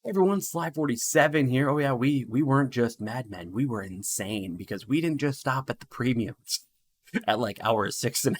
Everyone, Sly47 here. Oh yeah, we weren't just madmen. We were insane because we didn't just stop at the premiums at like hour 6.5.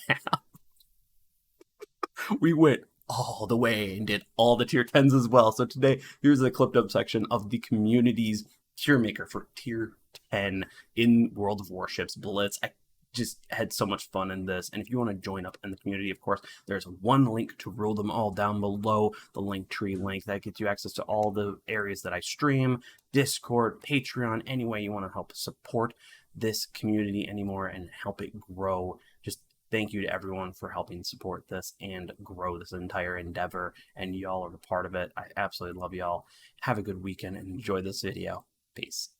We went all the way and did all the tier 10s as well. So today, here's a clipped up section of the community's Tiermaker for tier 10 in World of Warships Blitz. I just had so much fun in this, and if you want to join up in the community, of course, there's one link to rule them all down below, the link tree link that gets you access to all the areas that I stream, Discord, Patreon, any way you want to help support this community anymore and help it grow. Just thank you to everyone for helping support this and grow this entire endeavor, and y'all are a part of it. I absolutely love y'all. Have a good weekend and enjoy this video. Peace.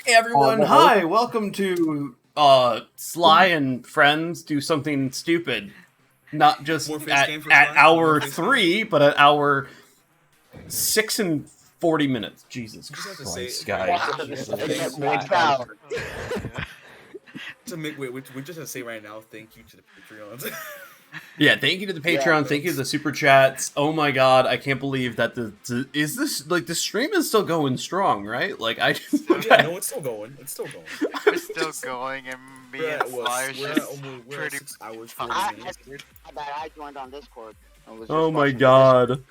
Hey everyone, hi, welcome to Sly and Friends Do Something Stupid. Not just at hour 3, but at hour 6 and 40 minutes. Jesus Christ, guys. We just have to say right now, thank you to the Patreons. Yeah, thank you to the Patreon, thank you to the super chats. Oh my god, I can't believe that the stream is still going strong, right? Like I just no, it's still going. It's still going. We're still going, and me and Sly are just pretty 6 hours, 40 minutes. I joined on Discord. Oh my god.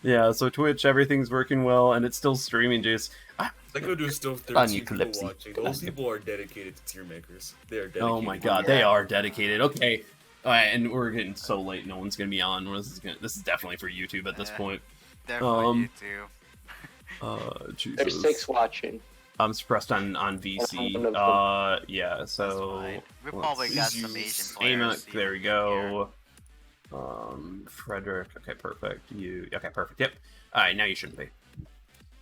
Yeah, so Twitch, everything's working well, and it's still streaming, Jace. Like there's still 13 people watching. Those people are dedicated to tier makers. They are dedicated. Oh my god, they are dedicated. Okay. And we're getting so late, no one's gonna be on. This is definitely for YouTube at this point. Definitely YouTube. Jesus. There's 6 watching. I'm suppressed on VC. Yeah, so we probably got some Asian players. There we go. Frederick. Okay, perfect. Okay, perfect. Yep. Alright, now you shouldn't be.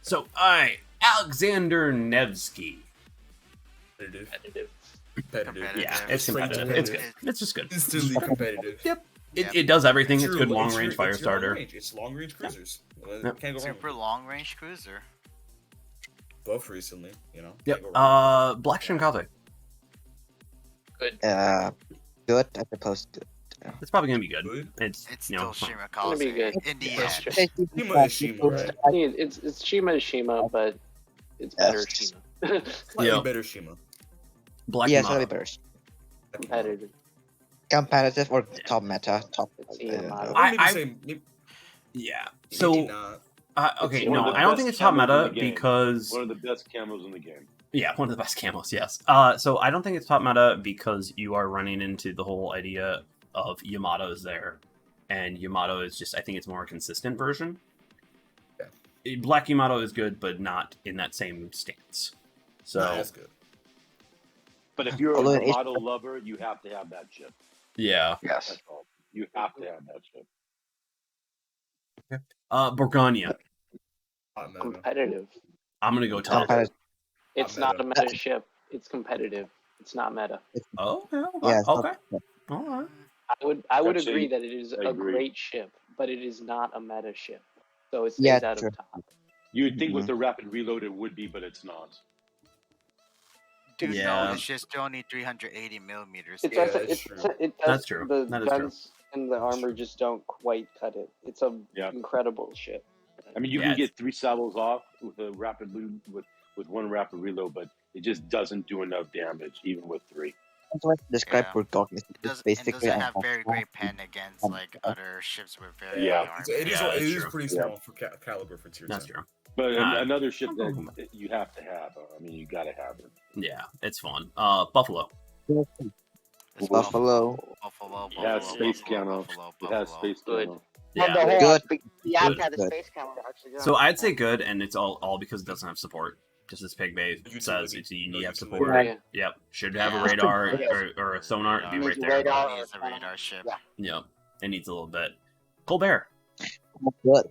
So, alright, Alexander Nevsky. Competitive. Yeah, it's competitive. It's good. It's just good. Instantly competitive. Yep. It does everything. It's good long range fire starter. It's long range cruisers. Yep. Can't go wrong. Super long range cruiser. Buff recently, you know. Yep. Black Shinkaze. Good. Good. I suppose good. It's probably gonna be good. It's still Shima It's gonna be good. in the end. Shima is Shima, right? I think it's Shima to Shima, but it's better Shima. Slightly better Shima. Black Yeah, it's gonna be better. Competitive. Competitive or top meta? Top. Yeah. So. Okay, no, I don't think it's top meta because one of the best camos in the game. Yeah, one of the best camos, yes. So I don't think it's top meta because you are running into the whole idea of Yamato's there, and Yamato is just, I think it's more a consistent version. Yeah. Black Yamato is good, but not in that same stance. So that's good. But if you're a Yamato lover, you have to have that ship. Yeah. Yes. That's all. You have to have that ship. Okay. Borgania. Competitive. I'm gonna go top. It's not a meta ship. It's competitive. It's not meta. Oh, okay. Yeah, Okay. All right. I would agree that it is a great ship, but it is not a meta ship. So it stays out of top. You would think with the rapid reload it would be, but it's not. Dude, no, it's just only 380 millimeters. That's true. The That is guns and the armor just don't quite cut it. It's a incredible ship. I mean, you can get 3 salvos off with a rapid with 1 rapid reload, but it just doesn't do enough damage, even with 3. Describe Borgania. It doesn't have very great pen against like other ships with very high armor. It is pretty small for caliber for tier 10. That's true. But another ship that you have to have. I mean, you gotta have it. Yeah, it's fun. Buffalo. Buffalo. It has space camo. It has space camo. Yeah. Good. Yeah, I've had the space camo actually. So I'd say good, and it's all because it doesn't have support. Just as Pig Bay says, you need to have support. Yeah. Yep. Should have a radar or a sonar to be right there. It needs a radar ship. Yep. It needs a little bit. Colbert. Good.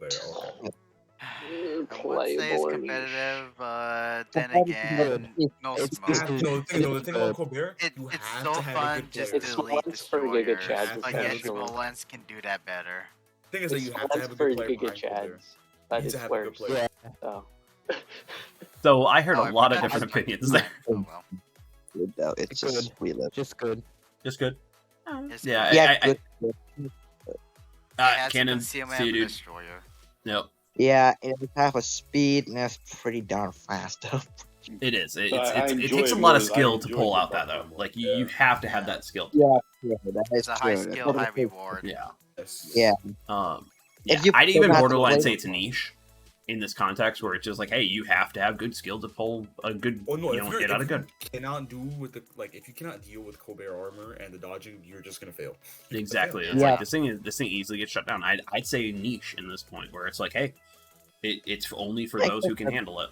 I would say it's competitive, but then again, no smoke. The thing about Colbert, it's so fun just to lead destroyers. But yet Smolensk can do that better. The thing is that you have to have a good player behind Colbert. But it's worse. So I heard a lot of different opinions there. Oh, well. Good though. It's just reload. Just good. Just good. It's Yeah. Good. Cannon. See you, dude. destroyer. Yep. Yeah, it has a speed and it's pretty darn fast. It is. It enjoy takes a it lot of more- I skill to enjoy pull the out that buff though. more. Like you have to have that skill. Yeah, that It's is a high true. skill, high reward. Yeah. Yeah. Yeah. If you I'd even don't have to borderline wait- say it's niche in this context where it's just like, hey, you have to have good skill to pull a good, Oh no! get out of good. Cannot do with the if you cannot deal with Colbert armor and the dodging, you're just gonna fail. Exactly. It's Yeah. like this thing easily gets shut down. I'd say niche in this point where it's like, hey, it's only for those who can handle it.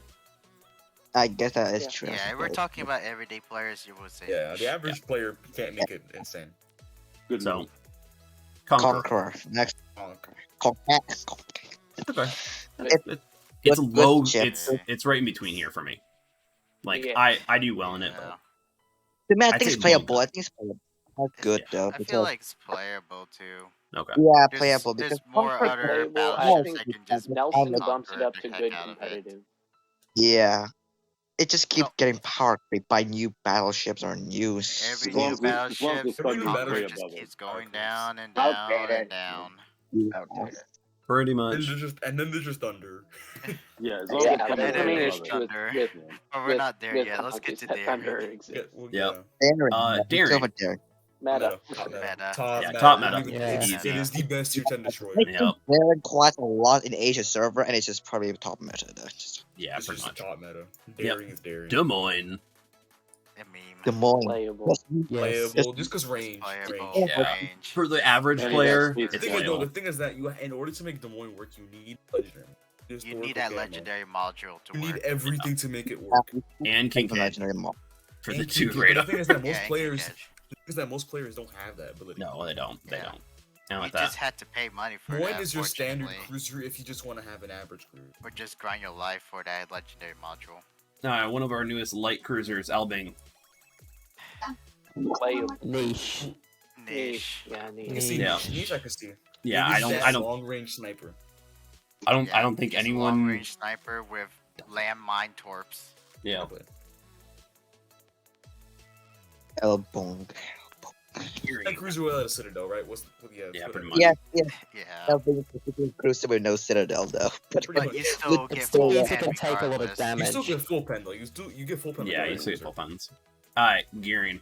I guess that is true. Yeah, if we're talking about everyday players, you would say. Yeah, the average player can't make it insane. Good So, move. Conqueror. Next. Okay. Conqueror. Okay. It's It's good low. ship. It's right in between here for me. Like Yeah. I do well in it, Yeah. The man, I I'd think say it's playable. low. I think it's playable. Not good though. I feel because- like it's playable too. but okay. yeah, There's, playable there's because more Conqueror- other Playable, I battleships think that can just Nelson conquer bumps it up the to heck good out of it. competitive. Yeah. It just keeps No. getting power creep by new battleships or new. Every As long new as the- as long as the battleship, Thunder is Conqueror way just above keeps it, going Conqueror's down and outdated. down and down. Pretty And much. then there's just Thunder. Yeah, as long Yeah, as but the that's Thunder the main is issue with, Thunder. with, Yeah. But we're with- not there with yet. Let's get Conquest to that there. Thunder Yeah, exists. well, Yep. Daring, Daring. Over there. Meta. Top meta. Meta. Top Yeah, meta. top meta. It is the best tier 10 destroyer. Yep. Daring quite a lot in Asia server, and it's just probably top meta. Though. Just Yeah, It's pretty just much. top meta. Daring is daring. Des Moines. A meme. the more. Playable. Playable, just because range. Playable. Range. Yeah. Range. For the average And player, it's- The it's thing, is, though, loyal. the thing is that in order to make Des Moines work, you need legendary. You need that legendary module to You need work. everything to make it work. And Kincaid legendary mob. for the And two King- grade but up. the thing is that Yeah, most and players, King the thing is that most players don't have that ability. No, they don't. They Yeah. don't. I don't You like that. just had to pay money for One that, is your standard unfortunately. cruiser if you just want to have an average cruiser. Or just grind your life for that legendary module. One of our newest light cruisers, Albing. Playable. Niche. Niche. Yeah, I niche. can see Yeah. niche. I can see. Yeah, Maybe I that don't, long range sniper. I Yeah, don't think just anyone. long-range sniper with landmine torps. Yeah. Probably. Elbong. That cruiser without a citadel, right? Yeah, pretty much. Yeah, Yeah. Elbong is a particular cruiser with no citadel though. Pretty But much. you still But get still, full yeah. It pen can take a lot of regardless. You damage. still get full pen though. You get full pen. Yeah, with you the see cruiser. full puns. Alright, Gearing.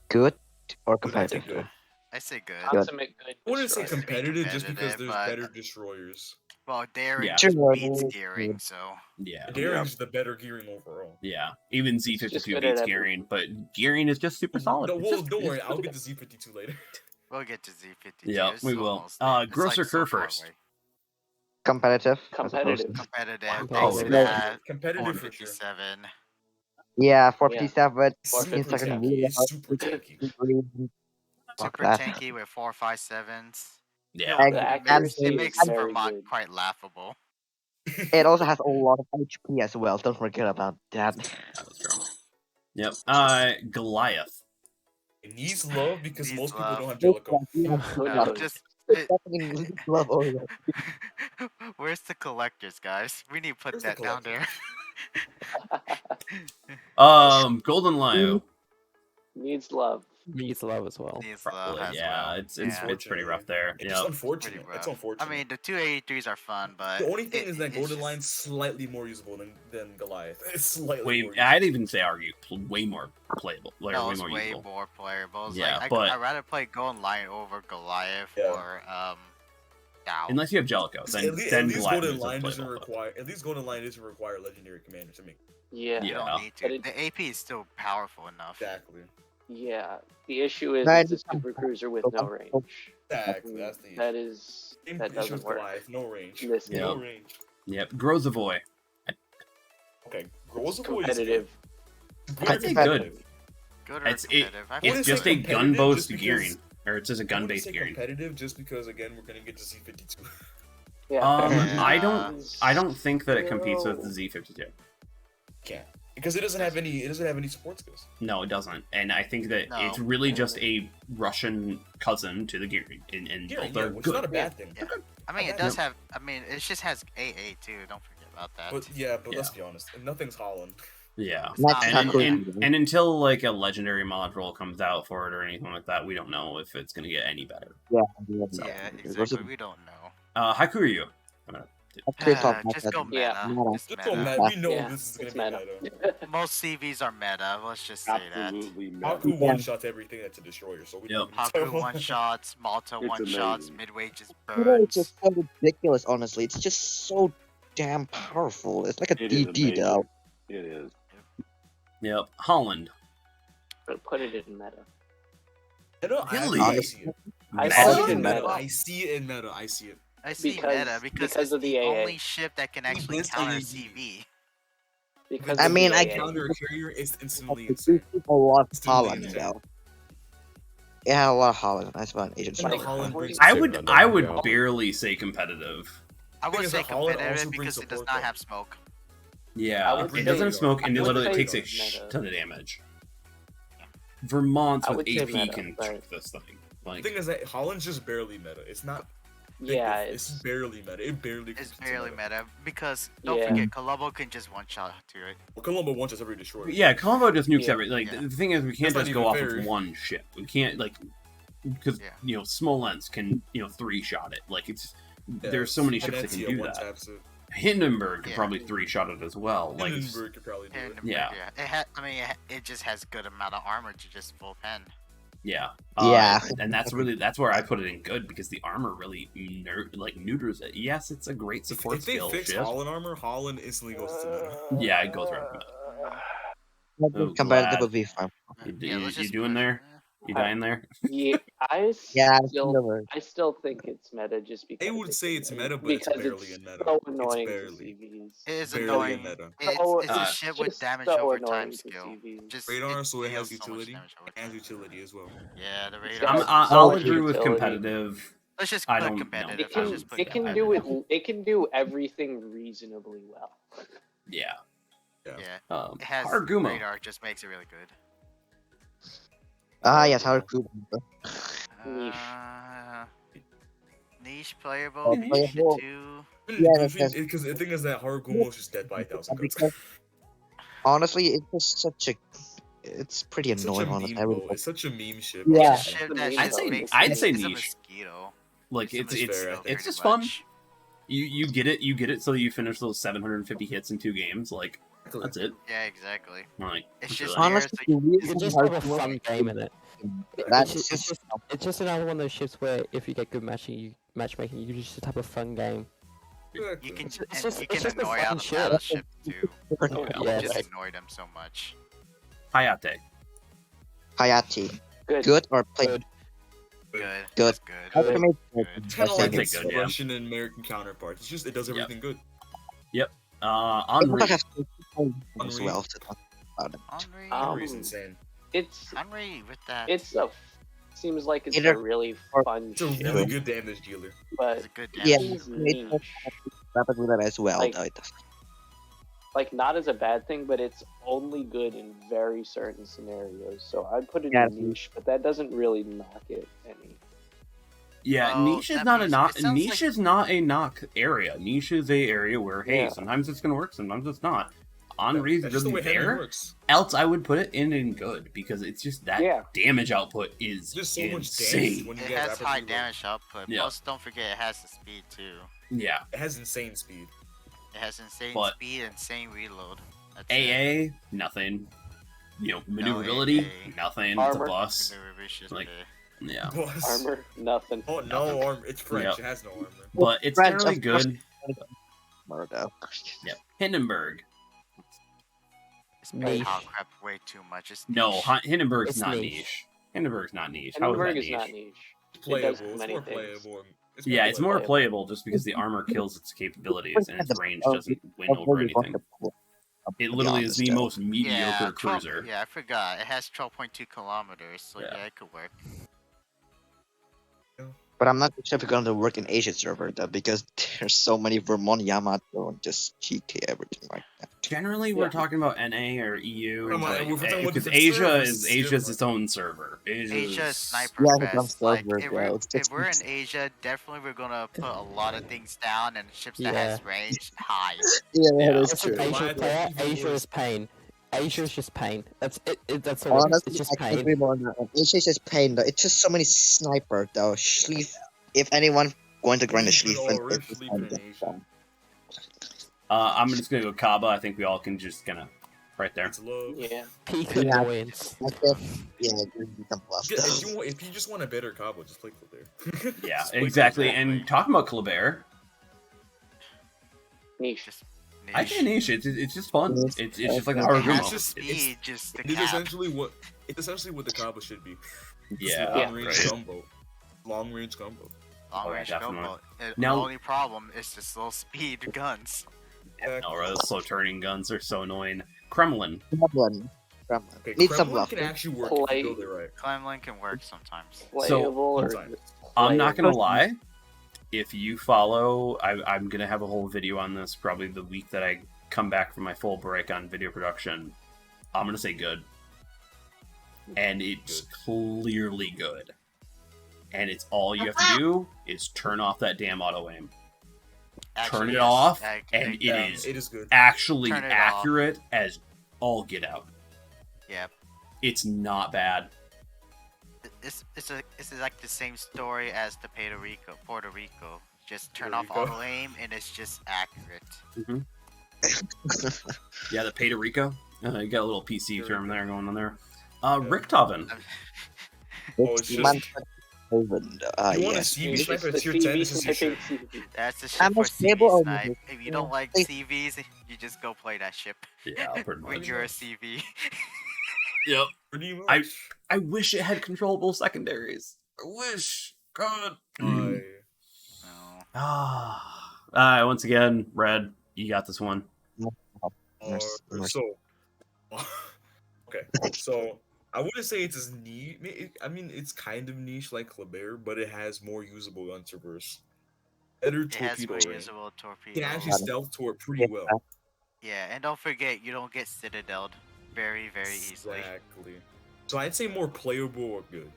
Good or Good, I'd say competitive? good. I say good. Consummate good. I wouldn't say destroyer. competitive just because there's Competitive, better destroyers. Well, daring Yeah. just Sure. beats gearing, so Yeah. Daring's the better gearing overall. Yeah. Even It's just Z52 good beats at Gearing, but Gearing is just super solid. No, It's well, just- don't it's worry. I'll really get good. to Z52 later. we'll get to Z52. Yeah, It's we will. almost there. It's Grosser so Kerr far first. away. Competitive. Competitive. Oh, Competitive for sure. 457. Yeah, 457. Super in second tanky. wheel. He's super tanky. Fuck Super that. tanky with 457s. Yeah. And- The and accuracy It is makes very Vermont good. quite laughable. It also has a lot of HP as well. Don't forget about that. That was true. Yep. Goliath. It needs love because Needs most people love. don't have Jellicoe. Who No, knows? just where's the collectors, guys? We need to put Where's the that down there. Golden Lio. Needs love. Needs love as well. Needs love Probably, as yeah. well. It's Yeah. pretty rough there. It's Yeah. unfortunate. Pretty rough. It's unfortunate. I mean, the 283s are fun, but the only thing is that it's Golden just- Line's slightly more usable than Goliath. It's slightly Wait, more usable. I'd even say argue way more playable. Like, No, way it's more way usable. more playable. It's Yeah, like, but- I'd rather play Golden Lion over Goliath Yeah. or Dow. Unless you have Jellicoe, then at least Goliath Golden is Line doesn't playable, but- require. At least Golden Line doesn't require legendary commander to make. Yeah. You Yeah. don't need But to. it- The AP is still powerful enough. Exactly. Yeah. The issue is Right. it's a super cruiser with no range. Exactly. That's the That issue. is Same that issue doesn't with work. Goliath. No range. in this Yeah. No game. range. Yep. Grozavoy. Okay. Grows It's competitive. I'd say good. Good or It's competitive? I What It's is just it a competitive gun-based just because- gearing, or it's just a I wouldn't gun-based say gearing. competitive just because again we're gonna get to Z52. Yeah. Yeah. I don't think that it competes with the Z52. Can't because it doesn't have any support skills. No, it doesn't. And I think that No. it's really just a Russian cousin to the gearing, and Yeah, both are which is good. not a bad thing. Yeah. I mean, it does have. I mean, it just has AA too. Don't forget about that. But let's be honest, nothing's Holland. Yeah. Next And, time, and until like a legendary module comes out for it or anything like that, we don't know if it's gonna get any better. yeah, So, yeah, Versus- exactly. We don't know. Hakuryu. Just go meta. Meta. Just Just go meta. meta. We know Yeah, this is it's gonna be meta. Most CVs are meta. Let's just say Absolutely meta. Haku one-shots everything that's a destroyer, so we don't that. need to Haku one-shots, Malta It's one-shots, amazing. Midway just Meta is burns. just so ridiculous, honestly. It's just so damn powerful. It's like a It is DD, though. amazing. It is. Yep. Holland. But put it in meta. Really? I see it. I Meta? put it in Meta. meta. I see it in meta. I see it. I see meta because it's of the AA. only ship that can actually Best counter AAE. CV. Because I of mean, the I AA. Counter a carrier is instantly It's insane. a lot of Instantly Holland, insane. though. It had a lot of Holland. That's about an Asian And the strike. Holland brings I support. would barely say competitive. I would Thing is say that Holland competitive also brings because it does support, not though. have smoke. Yeah, would it doesn't have say- smoke, and I it would literally say takes a meta. ton of damage. Vermont I with would say AP meta, can but- trick this thing. The Like, thing is that Holland's just barely meta. It's not. Yeah, it's barely meta. It barely. It's creeps into barely meta because don't Yeah. forget Colombo can just one-shot to it. Well, Colombo wants every destroyer. yeah, combo just nukes Yeah. every. Like, Yeah. the thing is, we can't That's just not go off even with fair. one ship. We can't because Yeah. Smolensk can 3-shot it. Like it's Yeah, there's so many ships that Venezia can do one that. taps it. Hindenburg could Yeah. probably 3-shot it as well. Like, it's- Hindenburg could probably do it. And Yeah. it just has good amount of armor to just full pen. yeah, Yeah. and that's where I put it in good because the armor really neuters it. Yes, it's a great support If they skill fix ship. Holland armor, Holland instantly goes to meta. Yeah, it goes right. Oh, Competitive glad. would be fun. Let's You just doing put- there? You dying there? Yeah, Yeah, I still think it's meta just because They would say it's meta, but it's because barely in meta. so It's annoying to barely. CVs. It is Barely annoying. meta. It's Uh, a ship with just damage so over annoying time to skill. CVs. Just Radar, so it has deals so much utility. damage over And time. utility as well. Yeah, the It's radar. got I'll so much agree with utility. competitive. Let's just I put don't know. competitive. It Let's can just put it can competitive. do it. It can do everything reasonably well. Yeah. Yeah, it has Harguma. radar. Just makes it really good. Yes, how cool. Niche. Niche playable. Oh, Niche playable. 2. Yeah, Because the thing is that Hargumo is just dead by 1,000 guns. Because honestly, it's just such a. It's pretty It's such a annoying, honestly. meme, bro. It's such a meme ship. Yeah. It's a ship that I'd just say- makes I'd say it's a niche. mosquito. Like It's a it's fair, I mosquito think. it's just pretty fun. much. You get it so you finish those 750 hits in 2 games. Like that's it. Yeah, exactly. Like It's I just feel that. Honestly, so you really You just hard have a to work. fun game in it. That's it's, just it's just another one of those ships where if you get good matchmaking, you just have a fun game. you can It's and just- you it's can just a annoy fun out ship. the ship too. You Yes. just annoy them so much. Hayate. Hayati. Good. Good or play Good. Good. Good. That's good. Ultimate Good. It's kind of I'd like say its good, yeah. Russian and American counterparts. It's just it does everything good. Henri. as Henri. well. So talk about it. Henry. Henry's insane. It's Henry with that. it's a seems like it's Either- a really fun It's a ship, really good damage dealer. but It's a good Yeah, damage. it's made niche. rapid with that as well. Like- though it does. Like not as a bad thing, but it's only good in very certain scenarios. So I'd put it Yeah, in niche, but that doesn't really knock it any. Yeah, Oh, niche is that not a means- knock. it sounds Niche like- is not a knock area. Niche is a area where hey, Yeah. sometimes it's gonna work, sometimes it's not. Henri's That's just the really way Henry there. works. Else, I would put it in good because it's just that Yeah. damage output is Just so much damage insane. when you It get has rapid high reload. damage output. Yeah. Plus, don't forget it has the speed too. Yeah, It has insane speed. It has insane But- speed and insane reload. That's it. AA nothing. Maneuverability AA. nothing. It's a Armor. bus. Maneuverability, Like- okay. Yeah, Boss. Armor, nothing. Oh no armor. It's French. Yep. It has no armor. but it's French, generally of course. good. Murdo. Yep, Hindenburg. It's paying Niche. hot crap way too much. It's No, niche. Hindenburg's It's not niche. niche. Hindenburg's not niche. How is Hindenburg that is niche? not niche. It's playable. does It's many more things. playable. Yeah, it's more playable. playable just because the armor kills its capabilities and its range doesn't win over anything. It literally is the most mediocre Yeah, 12 cruiser. yeah, I forgot. It has 12.2 kilometers, so Yeah. yeah, it could work. But I'm not sure if it's going to work in Asia server though, because there's so many Vermont, Yamato, and just GT everything like that. Generally, we're talking about NA or EU, Come on, we're talking about because different Asia servers, is it's Asia's different. its own server. Asia Asia's Sniper Yeah, it comes Fest. Like, servers, if yeah, we're, it's just- if we're in Asia, definitely we're gonna put a lot of things down and ships that Yeah. has range high. Yeah, Yeah. that's As true. an Why Asian do player, people Asia worse? is pain. Asia is just pain. That's it. That's all. It is. Honestly, It's just I couldn't pain. agree more on that one. Asia is just pain though. It's just so many sniper though. If anyone going to grind a Sleep Schlieffen. or Sleepernation. I'm just gonna go Kaba. I think we all can just kind of right there. It's love. Yeah. Peak Yeah. annoyance. Yeah, you can bluff If those. you just want a better Cabo, just play Colbert. Yeah, Just play exactly. Colbert. And talking about Kleber, Niche. Just I can niche. It's just fun. It's just like our It has Gumo. the speed, just the It's cap. essentially what the Cabo should be. Yeah, Long range right. combo. Long range combo. Long range definitely. combo. Now- The only problem is the slow speed guns. No, those slow turning guns are so annoying. Kremlin. Kremlin. Okay, Need some Kremlin bluff. can actually work Play- if you build it right. Climb can work sometimes. Playable or sometimes. I'm not gonna playable? lie. If you follow, I'm gonna have a whole video on this probably the week that I come back from my full break on video production. I'm gonna say good, and it's clearly good. And it's all you have to do is turn off that damn auto aim. Turn it yes. off, I- and Yeah, it is it is good. actually Turn it accurate as all get out. Yep. It's not bad. It's like the same story as the Puerto Rico. Just turn Puerto off Rico. auto aim and it's just accurate. Yeah, the Puerto Rico. You got a little PC Puerto term Rico. there going on there. Richthofen. Oh, it's just- You You want a yes. CV It's sniper? the It's your 10, CV this is your shit. sniping CV. That's the ship I'm for a stable CV or snipe. maybe- If you don't like Hey. CVs, you just go play that ship. Yeah, pretty When much. you're a CV. Yep. Pretty much. I wish it had controllable secondaries. I wish. God. No. Ah. Once again, Red, you got this one. So, okay. So, I wouldn't say it's as niche. I mean, it's kind of niche like Kleber, but it has more usable gun traverse. Better It has torpedo more range. usable You torpedo. can actually stealth torp pretty well. Yeah, and don't forget, you don't get citadeled very, very easily. Exactly. So I'd say more playable or good.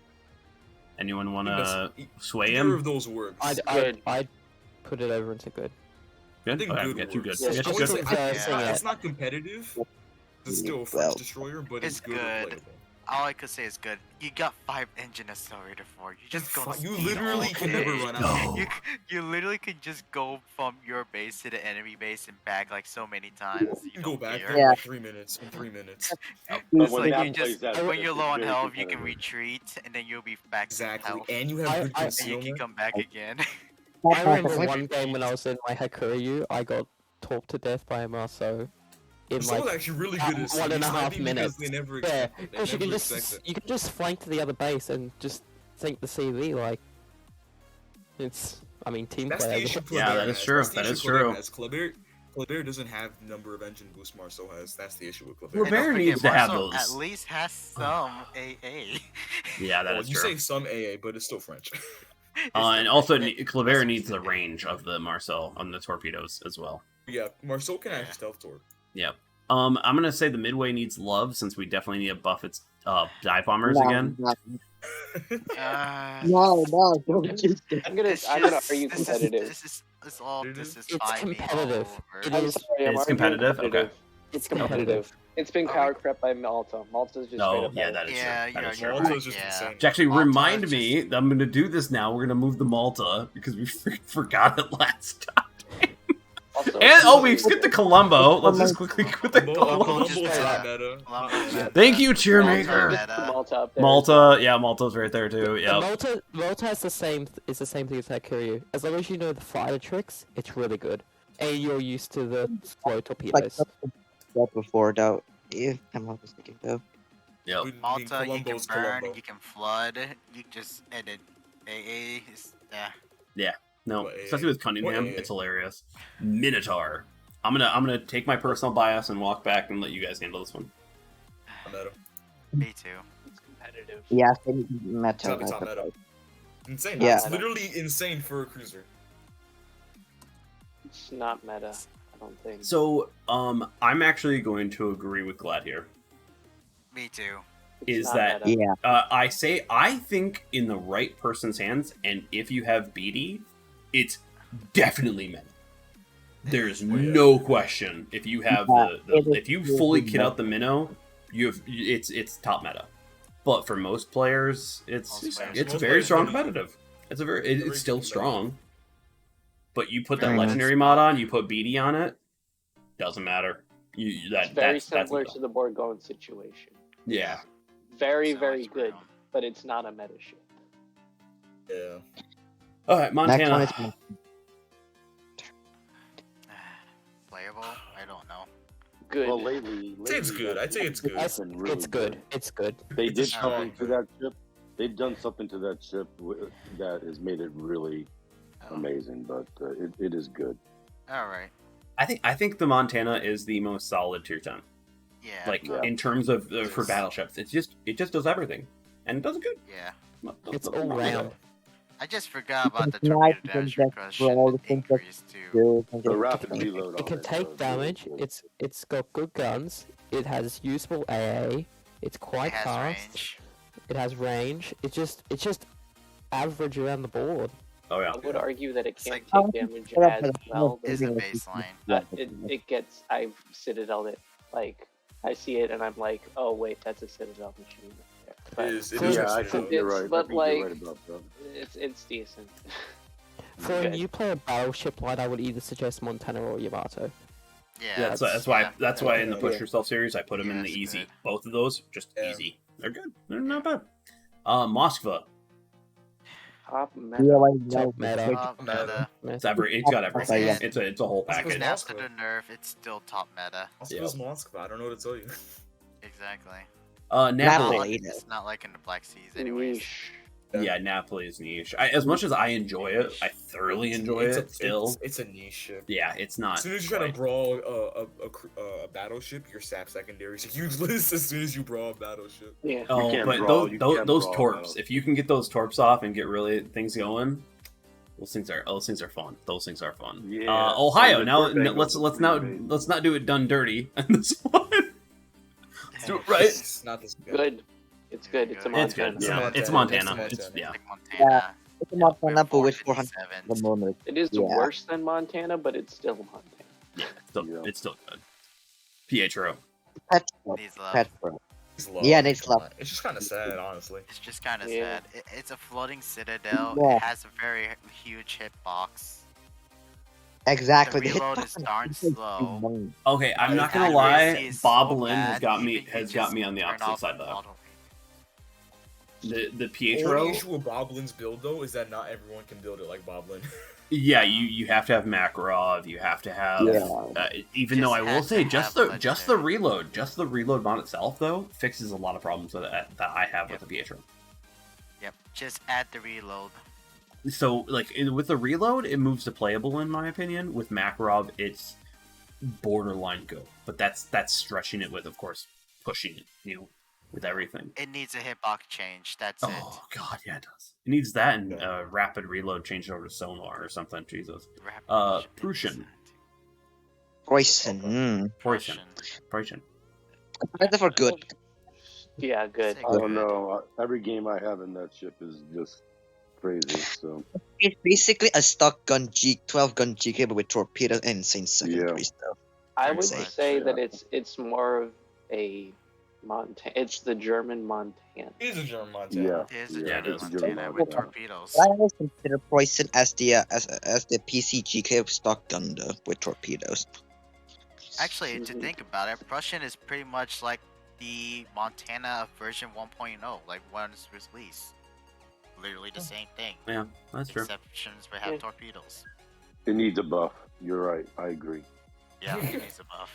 Anyone want to sway Either him? of those works. I'd put it over into good. Good? I think Okay, good get you good. works. Yeah, Get I you wouldn't good. say- Yeah. it's not competitive. It's still a French destroyer, but it's It's good. good. Or playable. All I could say is good. You got 5 engine accelerator for it. You just gonna You speed literally all can day. never run out. No. You literally could just go from your base to the enemy base and back like so many times. You You can go don't back care. in Yeah. like 3 minutes. In 3 minutes. It's But when like that you plays just out, when you're it's low on very health, you can competitive. retreat and then you'll be back to Exactly. health, And you have I- good I- and you can concealment. come back again. I remember one game when I was in my Hakuryu, I got talked to death by a Marceau in Someone's like actually really good at 1.5 minutes. They never Yeah, expect it. They because you can never expect just it. you can just flank to the other base and just sink the CV like it's. I mean, team That's play. the issue. Yeah, Kleber that is has. true. That's the That issue is Kleber true. has. Kleber doesn't have the number of engine boost Marceau has. That's the issue with Kleber. Well, And don't Bear forget, needs to have Marceau those. At least has some AA. Yeah, that Well, is you true. say some AA, but it's still French. And also, It- Kleber that's needs the what it is. range of the Marcel on the torpedoes as well. Yeah, Marceau can actually stealth torp. Yep. I'm gonna say the midway needs love since we definitely need to buff its dive bombers again. No, Uh, no, don't do that. I'm gonna argue competitive. This is It's 5v competitive. all over. It I'm is. sorry, I'm It's arguing competitive? competitive. It's It's competitive. It's been power crept by Malta. Malta's just straight No, up yeah, better. that is Yeah, true. That is you're true. right. Malta's just Yeah. insane. To actually Malta remind is me that I'm gonna do this now, we're gonna move the Malta because we forgot it last time. Also, And we skipped the Colombo. Let's just quickly quit the Colombo. Columbo's just not better. meta. Columbo's Thank you, Malta, Tiermaker. Malta up there. Malta, yeah, Malta's right there too. Yep. Malta has the same. It's the same thing as Hakuryu. As long as you know the fighter tricks, it's really good. And you're used to the slow Like torpedoes. that before, though. If I'm not mistaken, though. Yep. I mean, Malta, you can Columbo's burn, Columbo. you can flood, you just and then AA is No, What, especially with Cunningham, what, it's hilarious. Minotaur. I'm gonna take my personal bias and walk back and let you guys handle this one. Meta. me too. It's competitive. Yeah, I think meta. It's not I meta. suppose. Insane. Yeah. It's literally insane for a cruiser. It's not meta. I don't think. So, I'm actually going to agree with Glad here. Me too. It's is not that- meta. Yeah, I think in the right person's hands, and if you have BD, it's definitely meta. There's no question. If you have if you fully kit out the minnow, it's top meta. But for most players, it's Most players. it's Most very players strong don't. competitive. It's still strong. but you put that Very legendary mod on, you put BD on it, doesn't matter. It's very similar to the Borgone situation. Yeah. Very, So very it's good, real. but it's not a meta ship. Yeah. All right, Montana. Next one is Playable? I don't know. Good. Well, lately I'd say it's good. I'd say it's good. It's been really It's good. It's good. They It's a did strong something to good. that ship. They've done something to that ship that has made it really Oh. amazing, but it is good. All right. I think the Montana is the most solid tier 10. Yeah. Like Yeah. in terms of for Yes. battleships, it just does everything, and it does it good. Yeah. It's all round. I just forgot about the It's torpedo nice damage that repercussion all the things that increase too. good. The rapid reload. It on can take really damage. good. It's got good guns. It has usable AA. It's It quite has fast. range. It has range. It's just average around the board. Oh yeah. I would argue that it It's can't like- take damage as well. Is the baseline. But it gets. I've Citadel it. Like I see it and I'm like, oh wait, that's a Citadel machine. There. But It is For- a Yeah, I Citadel. think you're It's- right. but I think you're right like- about that. it's decent. For a Good. new player battleship line, I would either suggest Montana or Yamato. Yeah. That's why in the push Yeah. yourself series I put them Yeah, in the it's easy. good. Both of those just Yeah. easy. They're good. They're not bad. Moskva. Top meta. Top meta. Top meta. It's it's got everything. Yeah. It's a whole Moskva's package. not- After the nerf, it's still top meta. Moskva's Moskva. I don't know what to tell you. Exactly. Napoli. It's not like in the Black Seas, anyways. Niche. Yeah, Napoli is niche. As much as I enjoy it, I thoroughly enjoy It's it. Still, it's a niche ship. yeah, it's not. As soon as you try to quite- brawl a battleship, your sap secondaries are useless. As soon as you brawl a battleship. Yeah. Oh, can't but brawl, you those can't those brawl torps. battle. If you can get those torps off and get really things going, those things are fun. Those things are fun. Yeah. Ohio. And the Now torp angles let's are not pretty amazing. let's not do it done dirty on this one. Let's do it right. It's not this good. Good. It's good. It's a It's Montana. good. It's Yeah, Montana. it's Montana. It's It's, yeah. Like Montana. It's a Montana, but with 457s. 400 the moment. It is Yeah. worse than Montana, but it's still Montana. Yeah. It's still good. Pietro. Petro. Needs love. Petro. It's low. Yeah, it's low. It's just kind of sad, honestly. It's just kind of Yeah. sad. It's a floating citadel. Yeah. It has a very huge hitbox. Exactly. The The reload hitbox is darn slow. Okay, I'm not The gonna lie. accuracy is Bob so Lynn has bad, got me even you has just got me on the turn opposite off side though. auto- The The Pietro. only issue with Boblin's build though is that not everyone can build it like Boblin. Yeah, you have to have Makarov. You have to have. Yeah. Even Just though I will has say, to just have the reload on itself though fixes a lot of problems that I have with the Pietro. Yep. Just add the reload. So like with the reload, it moves to playable in my opinion. With Makarov, it's borderline good, but that's stretching it with, of course, pushing it, with everything. It needs a hitbox change. That's it. Oh god, yeah, it does. It needs that and rapid reload changed over to sonar or something. Jesus. Rapid Prussian. Poison. Poison. Poison. That's for good. Yeah, good. Sick. I don't know. Every game I have in that ship is just crazy. So It's basically a stock gun 12 gun GK but with torpedoes and insane secondary stuff. I Very would much, say yeah. that it's more of a Montana. It's the German Montana. It is a German Montana. yeah, It is a Yeah, German it is. Montana with torpedoes. I always consider Poison as the PC GK of stock gun though, with torpedoes. Actually, to think about it, Prussian is pretty much like the Montana of version 1.0, like when it's released. Literally the same thing. Yeah, that's true. Exceptions we have torpedoes. it needs a buff. You're right. I agree. Yeah, it needs a buff.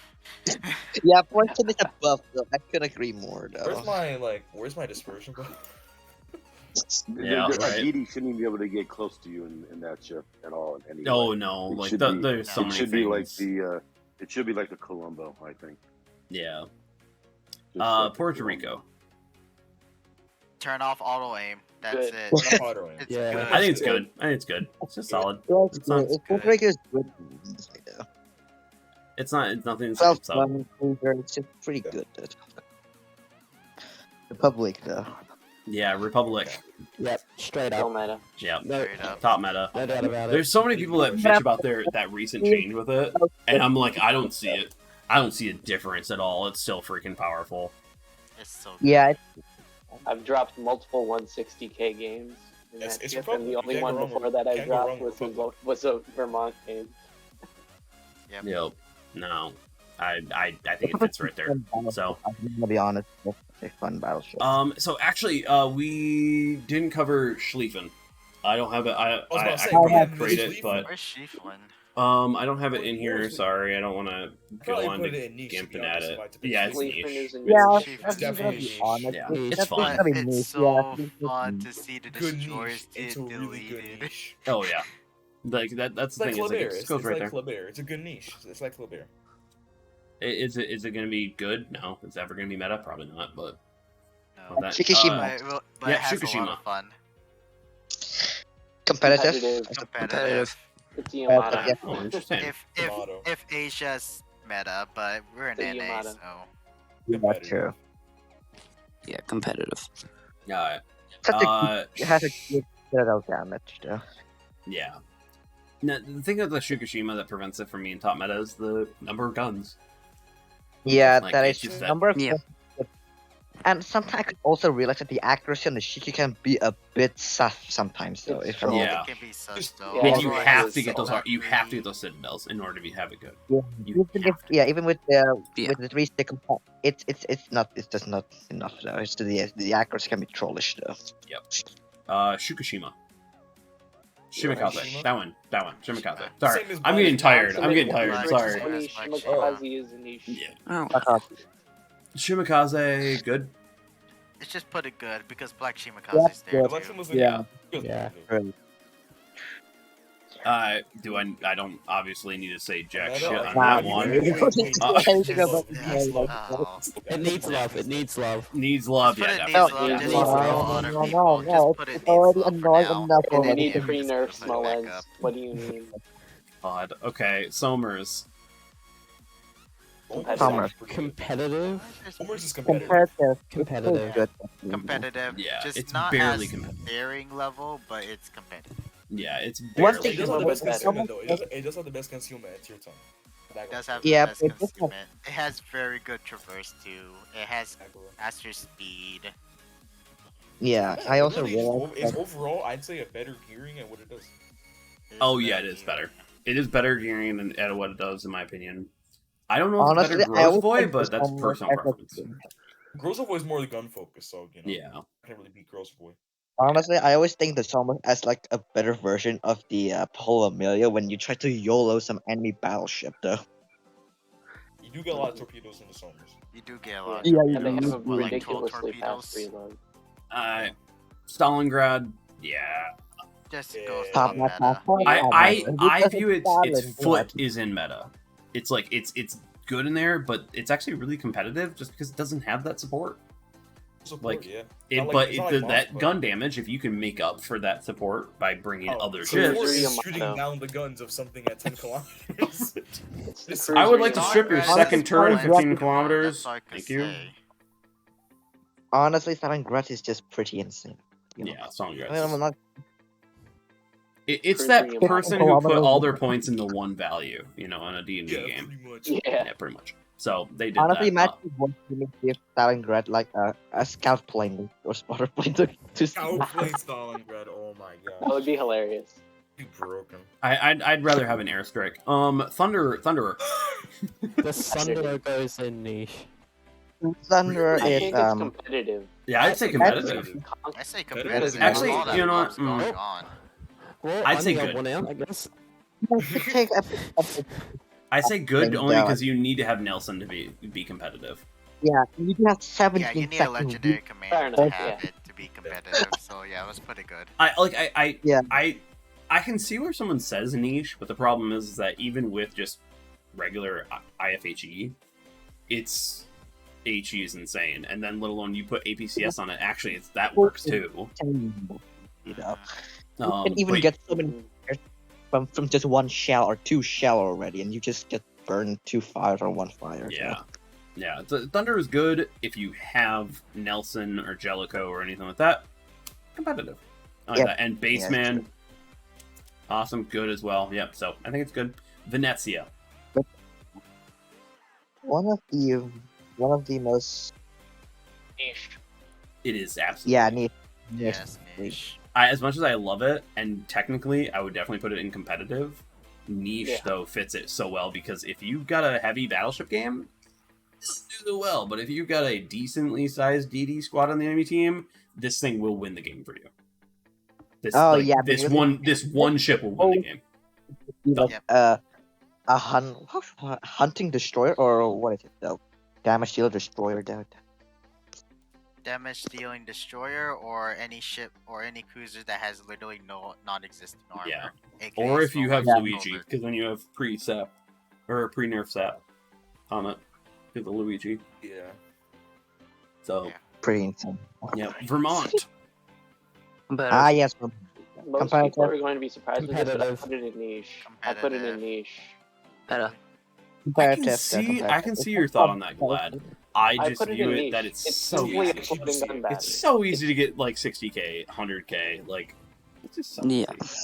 Yeah, Poison is a buff though. I couldn't agree more though. Where's my dispersion, bro? Yeah, the right. GD shouldn't even be able to get close to you in that ship at all. In any Oh way. no, It like should be- there's so it many should things. be like the. It should be like the Colombo, I think. Yeah. Just like the Puerto Colombo. Rico. Turn off auto aim. That's Good. it. Auto aim. It's Yeah. good. I think it's good. I think it's good. It's just solid. Yeah, it's It's not- good. It's Puerto Rico is good. It's not. It's nothing. 12 So gun cruiser, it's just pretty good. Republic though. yeah, Republic. Yep, straight Still up. meta. Yeah, No, Straight up. top meta. no doubt about it. There's so many people that bitch about that recent change with it, and I'm like, I don't see it. I don't see a difference at all. It's still freaking powerful. It's so good. Yeah, I've dropped multiple 160k games in Yes, that it's ship, probably- and the you only can't go one wrong before with- that I can't go dropped wrong with Republic. was a Vermont game. Yep. No, I think it fits right there. So, I'm gonna be honest, it's a fun battleship. so actually, we didn't cover Schlieffen. I don't have it. I was about to say, can we have create it, Schlieffen. but Where's Schieflin? I don't have it in here. Sorry, I don't want to go probably on put to it in niche, to be gimping at honest, it. if I had to pick Yeah, it's Schlieffen niche. is a Yeah, niche. It's I'm gonna definitely be niche. honest. Yeah, It's it's definitely fun. gonna be But niche. it's Yeah, so Schlieffen fun is to see the Good destroyers niche. It's get a really good deleted. niche. Oh yeah, like that's It's the like thing. Is like, Kleber. it just It's goes right like there. Kleber. It's a good niche. It's like Kleber. Is it going to be good? No. Is it ever going to be meta? Probably not. But No. that, Shikishima. But yeah, it has a lot Fukushima. of fun. competitive. Competitive. It's Yamato. Yeah. oh, interesting. If Yamato. if Asia's meta, but we're in The NA, Yamato. so Yeah, true. Yeah, competitive. Yeah. Such a it has a good citadel damage though. Yeah. Now, the thing with the Fukushima that prevents it from being top meta is the number of guns. Yeah, Like, that it's is just true. that- Number of Yeah. and sometimes I could also realize that the accuracy on the Shiki can be a bit sus sometimes though. It's If I'm true. Yeah. it can be sus Just- though. Yeah, And it's you also have has to get those. all You have to three- get those citadels in order to have it good. Yeah, You even with the Yeah. with the 3 stick, it's just not enough though. It's the accuracy can be trollish though. Shukashima. Shimikaze. Shima? That one. Shimikaze. Sorry, Same as I'm getting Black- tired. I'm getting tired. Black- Sorry. Black- Niche. Black- Shimakaze is a niche. Yeah. Oh, Shimikaze, good. Let's just put it good because Black Yeah, Shimakaze's there good. Election too. was Yeah. good. Yeah. Really. I don't obviously need to say jack Meta, shit like, on Nah, that wait, one. wait, wait, wait, wait. Oh. It needs love. It needs love. Needs love, Just put yeah, it definitely. needs love, Yeah. just No, for no, other no, people. no, Just put it it's needs already love for annoying now. enough And they already. need Yeah, free we just nerfs, put it back Smolens. up. What do you mean? Odd. Okay, Somers. Summer. Competitive. Homers is competitive. Competitive. Competitive. It's good. Competitive. Yeah, just it's not barely as competitive. daring level, but it's competitive. Yeah, it's One barely thing It does have the best Better. concealment though. It does have the best concealment at tier 10. It does have Yeah, the best but it does have- concealment. It has very good traverse too. It has faster speed. Yeah, I also really, realized it's that overall, I'd say a better gearing at what it does. Oh yeah, it is better. It is better gearing at what it does, in my opinion. I don't know if honestly, it's I better always Grosvoy, think but the that's Summer personal has a- preference. Grozovoy is more the gun focus, so you know. Yeah. I can't really beat Grozovoy. Honestly, I always think the Summer as like a better version of the Polo Amelia when you try to YOLO some enemy battleship though. You do get a lot of torpedoes in the Somers. You do get a lot. Yeah, of you And they have torpedoes. a Well, like 12 ridiculously fast torpedoes. reload. Stalingrad, yeah. Just Yeah. goes Top to notch, meta. top notch. I view its Stalingrad. foot is in meta. It's like it's good in there, but it's actually really competitive just because it doesn't have that support. Support, Like, yeah. It, Not like- but it's it, not the, like that Moss, gun damage, if you can make up for that support by bringing Oh, other support ships, is Yamato. shooting down the guns of something at 10 kilometers. It's the This- I would like to cruiser strip your Yamato. second turret at Honestly, 15 That's kilometers. all I can Thank you. say. Honestly, Stalingrad is just pretty insane. You know? Yeah, Stalingrad. I mean, I'm not. It's Cruiser that Yamato. person who put all their points into one value, in a D&D yeah, game. pretty much. Yeah. Yeah, pretty much. So they did Honestly, that. imagine one team give Stalingrad like a scout plane or spotter plane to Outplay Stalingrad, oh my That god. would be hilarious. Be broken. I'd rather have an airstrike. Thunderer. The Sunderer goes in niche. Thunder I is think it's competitive. Yeah, I'd say competitive. I say Competitive. competitive. Actually, All that you know what, love's going on. Well, I'd I'm say the odd good. one out, I guess. take a, I say good Thank only God. because you need to have Nelson to be competitive. yeah, you can have 17 Yeah, you need a seconds. legendary Fair commander to enough, have yeah. it to be competitive. So yeah, let's put it good. Yeah. I can see where someone says niche, but the problem is that even with just regular IFHE, its HE is insane, and then let alone you put APCS on it. Actually, that works too. You know, you Um, can even but- get so many from just one shell or two shell already, and you just get burned 2 fires or 1 fire. Yeah. Yeah. Thunder is good if you have Nelson or Jellicoe or anything like that. Competitive. I like Yep. that. And Baseman, awesome, good as well. Yep, so I think it's good. Venezia. One of the most Niche. It is absolutely. yeah neat. Yes, niche. as much as I love it, and technically I would definitely put it in competitive. Niche though fits it so well because if you've got a heavy battleship game, it'll do well. But if you've got a decently sized DD squad on the enemy team, this thing will win the game for you. This one ship will win the game. Like, hunting destroyer or what is it though? Damage dealer destroyer. Damage dealing destroyer or any ship or any cruiser that has literally no non-existent armor. Yeah. aka Or if you have Solar Luigi, Silver. because then you have pre-sap or pre-nerf sap on it with the Luigi. Yeah. So Yeah. Pretty insane. yeah, Vermont. Competitive. Yes. Most Competitive. people are going to be surprised with this, but I Competitive. put it in niche. I put it in niche. Better. I can see your thought on that, Glad. I I just put it view in it niche. that it's It's so simply a easy. floating gun battery. It's so easy to get like 60k, 100k. Like it's just so Yeah. easy.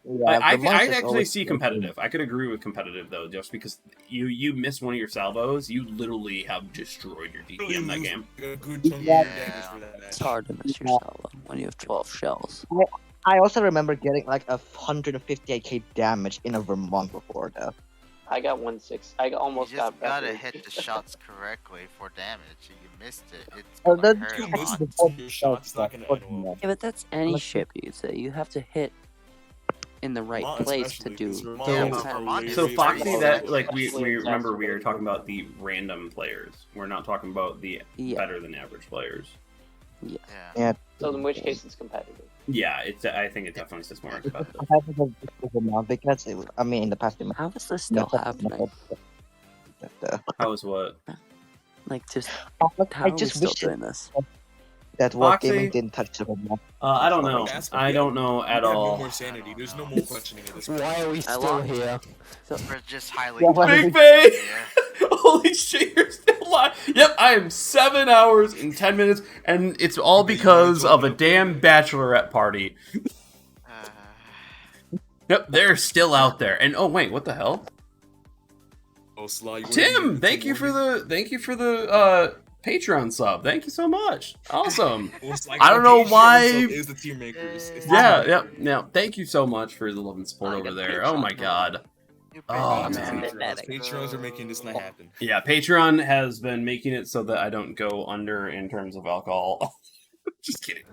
Yeah, I Vermont is actually always see good. competitive. I could agree with competitive though, just because you miss one of your salvos, you literally have destroyed your DD in that game. A good chunk of Yeah. damage for that match. It's hard to miss your salvo when you have 12 shells. I also remember getting like 158k damage in a Vermont before though. I got 1/6. I almost You just got gotta better. hit the shots correctly for damage. If you missed it, it's Oh, gonna that's hurt You a miss lot. your shot's not gonna add up. Yeah, but that's any ship you say. You have to hit in the right Vermont place to especially, do. 'cause Vermont Yeah, is but Vermont hilarious. is So very Foxy, easy. that like we Especially remember we were exacerbated. talking about the random players. We're not talking about the Yeah. better than average players. Yeah. So in which case it's competitive. Yeah, I think it definitely sits more competitive. I have to go Vermont because I mean in the past it How is this still happening? How is what? Like, just I how are we just still wish doing this? that Foxy? Wargaming didn't touch the Vermont. I don't know. That's I don't know We at have no all. more sanity. There's no more questioning at this point. Why are we I still lost. here? We're just highly Yeah, well, Big Bay! Yeah. Holy shit, you're still alive! Yep, I am 7 hours and 10 minutes, and it's all because of a damn bachelorette party. Yep, they're still out there. And oh wait, what the hell? Oh, Sly, you Tim, wanna thank do you for Wargaming? the Patreon sub. Thank you so much. Awesome. Well, Sly, I don't know Patreon why- sub is the Tiermakers. It's the Yeah, Tiermakers. yep, yeah. Thank you so much for the love and support I over got there. Patreon. Oh my god. Oh, man. Patreons are making this not happen. Yeah, Patreon has been making it so that I don't go under in terms of alcohol. Just kidding.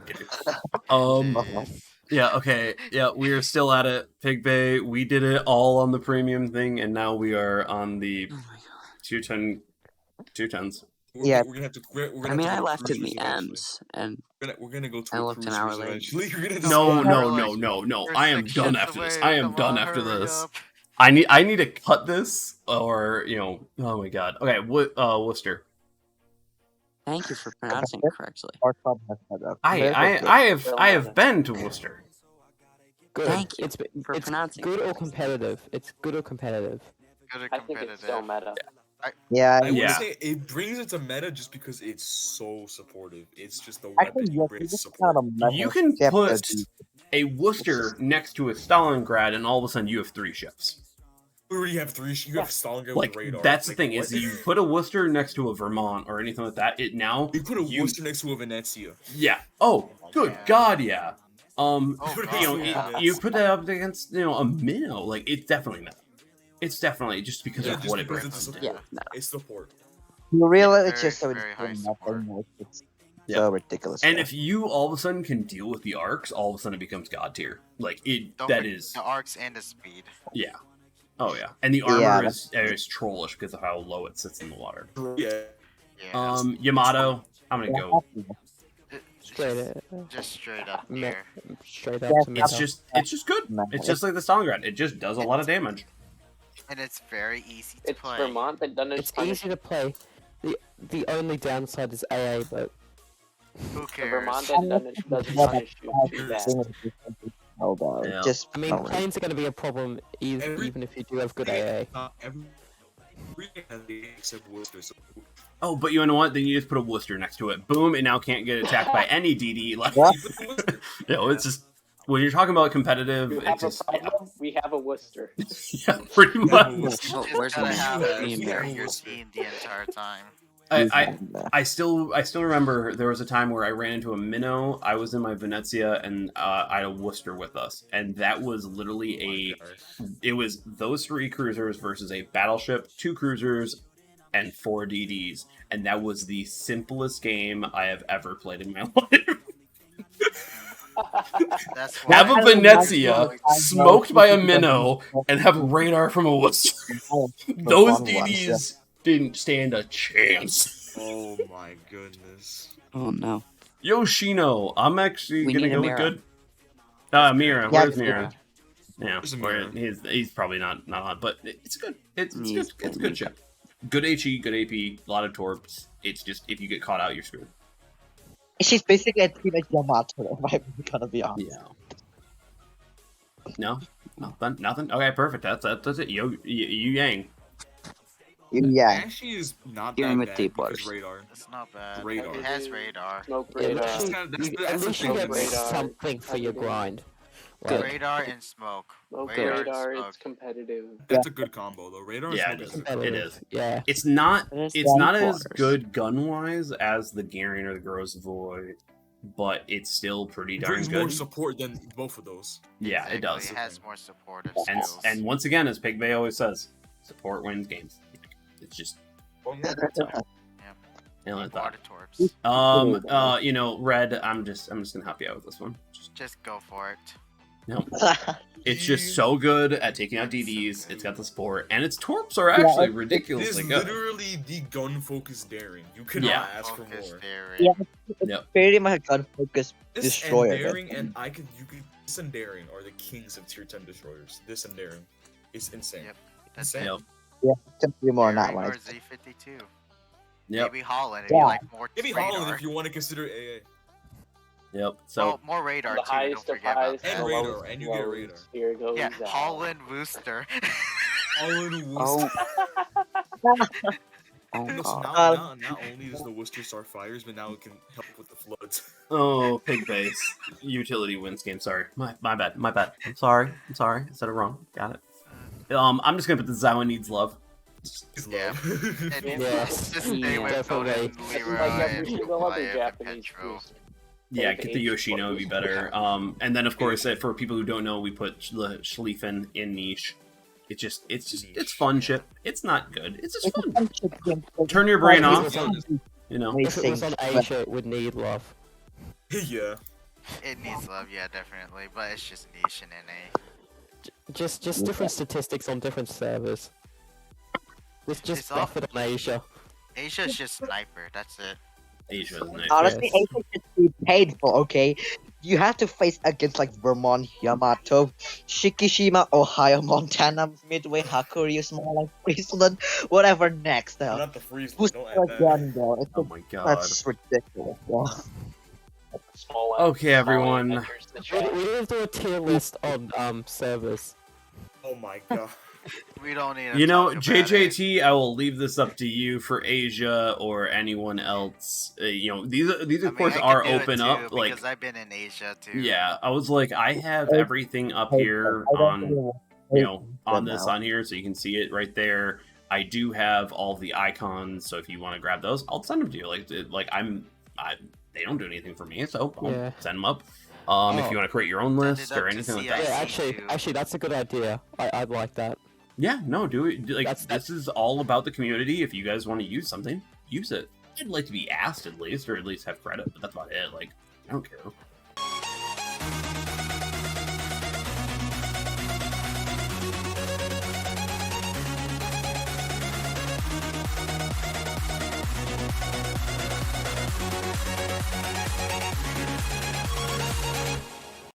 Yeah, okay. Yeah, we are still at it. Pig Bay, we did it all on the premium thing, and now we are on the Oh my god. 210s. Yeah. We're gonna have to. We're gonna I have mean, to I go left in cruise the eventually. M's, and We're gonna go to I a left an cruise hour cruise late. eventually. You're gonna No. I am done after this. I am done after this. I need to cut this, or oh my god. Okay, Worcester. thank you for pronouncing it correctly. Our club has that up. I have been to Worcester. Good. Thank you It's for it's pronouncing good it or competitive. It's good or competitive. Good I think it's still meta. Yeah, I would Yeah. say it brings it to meta just because it's so supportive. It's just the actually, weapon yes, brings it's support. not a meta. You can Yeah, put but- a Worcester next to a Stalingrad, and all of a sudden you have 3 ships. We already have 3. You have Stalingrad Like with radar. that's the Like, thing what? is, you put a Worcester next to a Vermont or anything like that. It now You put a you- Worcester next to a Venezia. Yeah. Oh, good Yeah. God, yeah. Oh, yeah. You put that up against a minnow. Like it's definitely meta. It's definitely just because Yeah, of just what it because brings. it's them. support. Yeah, no. It's support. You realize Very, it's just so very high it's support. it's Yeah. so ridiculous. And if you all of a sudden can deal with the arcs, all of a sudden it becomes god tier. Like it. Don't That forget is. the arcs and the speed. Yeah. Oh yeah. And the armor Yeah, is trollish because of how low it sits in the water. Yeah. Yeah. Yamato. I'm gonna go. Just straight up Me- here. Straight up Yeah, to It's meta. just good. It's just like the Stalingrad. It just does a lot of damage. And it's very easy to It's play. Vermont that doesn't It's punish. easy to play. The only downside is AA, but Who The cares? Vermont that doesn't punish you too bad. Oh, God. Yeah. Just I mean, no. planes are going to be a problem even if you do have good AA. Every has the except Worcester. So Oh, but you know what? Then you just put a Worcester next to it. Boom! It now can't get attacked by any DD. Like, What? it's just when you're talking about competitive, You it's have a just problem? We have a Worcester. yeah, pretty much. Oh, where's Gotta the have man? it Me and here Barry. your team the entire time. I still remember there was a time where I ran into a minnow. I was in my Venezia, and I had a Worcester with us, and that was literally it was those 3 cruisers versus a battleship, 2 cruisers, and 4 DDs, and that was the simplest game I have ever played in my life. That's Have a why- Venezia smoked by a minnow and have radar from a Worcester. Those DDs didn't stand a chance. Oh my goodness. Oh no. Yoshino, I'm actually We gonna need a go with Mira. good. Mira, Yeah, where's Mira? Yeah, There's a where- Mira. he's probably not on, but it's good. It's good. He's It's a good. good ship. Good HE, good AP, a lot of torps. It's just if you get caught out, you're screwed. She's basically a teenage Yamato, if I'm gonna be honest. Yeah. No, nothing. Okay, perfect. That's it. Yu Yang. Yeah. Actually, is not Even that with bad deep because waters. radar. It's not bad. Radar. It has radar. Smoke Yeah, radar. That's kind of, that's, At that's the least you thing. get Radar. something for your grind. Like, Radar and smoke. Smoke Radar and radar, smoke. it's competitive. That's a good combo though. Radar and Yeah, smoke it is is. a good competitive. It is. Yeah. It's not. It is It's not deep as waters. good gun wise as the Garion or the Grozavoy, but it's still pretty It darn brings more good. support than both of those. Yeah, it does. It has more supportive And skills. and once again, as Pigvey always says, support wins games. It's just Well, yeah. nail it. Water torps. Red. I'm just gonna help you out with this one. Just go for it. No, it's just so good at taking out DDs. It's got the support, and its torps are actually It is ridiculously good. literally the gun-focused daring. You cannot Yeah. ask for Focus more. daring. Yeah. It's Yep. pretty much a gun focused This destroyer. and daring and this and daring are the kings of tier 10 destroyers. This and daring is insane. Yep. That's Insane. it. Yep. Simply more on that Daring one. or Z52. Yep. Maybe Holland if Yeah. you like more Maybe radar. Holland if you want to consider AA. Yep. So Well, more radar The too. highest Don't of forget about highs, And the that. radar, lowest and of you get a lows. radar. Here goes Yeah, that. Holland Wooster. Holland Oh. Worcester. Oh So god. not only does the Worcester start fires, but now it can help with the floods. oh, pig base utility wins game. Sorry, my bad. I'm sorry. I said it wrong. Got it. I'm just gonna put the Zawa needs love. It's Yeah. love. And Yes. just stay with Definitely. Conan, Like, Leroy, every and single other Goliath, and Japanese Petro. cruiser. Yeah, Like get the H Yoshino would be better. And then of course, for people who don't know, we put the Schlieffen in niche. It's fun shit. It's not good. It's just fun. Turn your brain off. You know. If it was on Asia, it would need love. Yeah. It needs love, yeah, definitely, but it's just niche in NA. Just different statistics on different servers. Just It's all- buff it on Asia. Asia's just sniper, that's it. Asia is nice. Honestly, Yes. Asia should be painful, okay? You have to face against like Vermont, Yamato, Shikishima, Ohio, Montana, Midway, Hakuryu, Smaller, Friesland, whatever next. Not the freeze. Who's Don't add that. again, though? It's Oh my god. that's just ridiculous. Yeah. Small Okay, small everyone. enters the We chat. didn't do a tier list on servers. Oh my god. We don't need to You know, talk about it. JJT, I will leave this up to you for Asia or anyone else. These I of mean, course I are could do it open too, up. Like, because I've been in Asia too. yeah, I was like, I have everything up here on on this on here, so you can see it right there. I do have all the icons, so if you want to grab those, I'll send them to you. They don't do anything for me, so I'll Yeah. send them up. If Oh. you want to create your own Send it list up or to anything like CIC. that. Yeah, actually, that's a good idea. I'd like that. Yeah, no, do it. Like, That's- this is all about the community. If you guys want to use something, use it. I'd like to be asked at least, or at least have credit, but that's about it. Like, I don't care.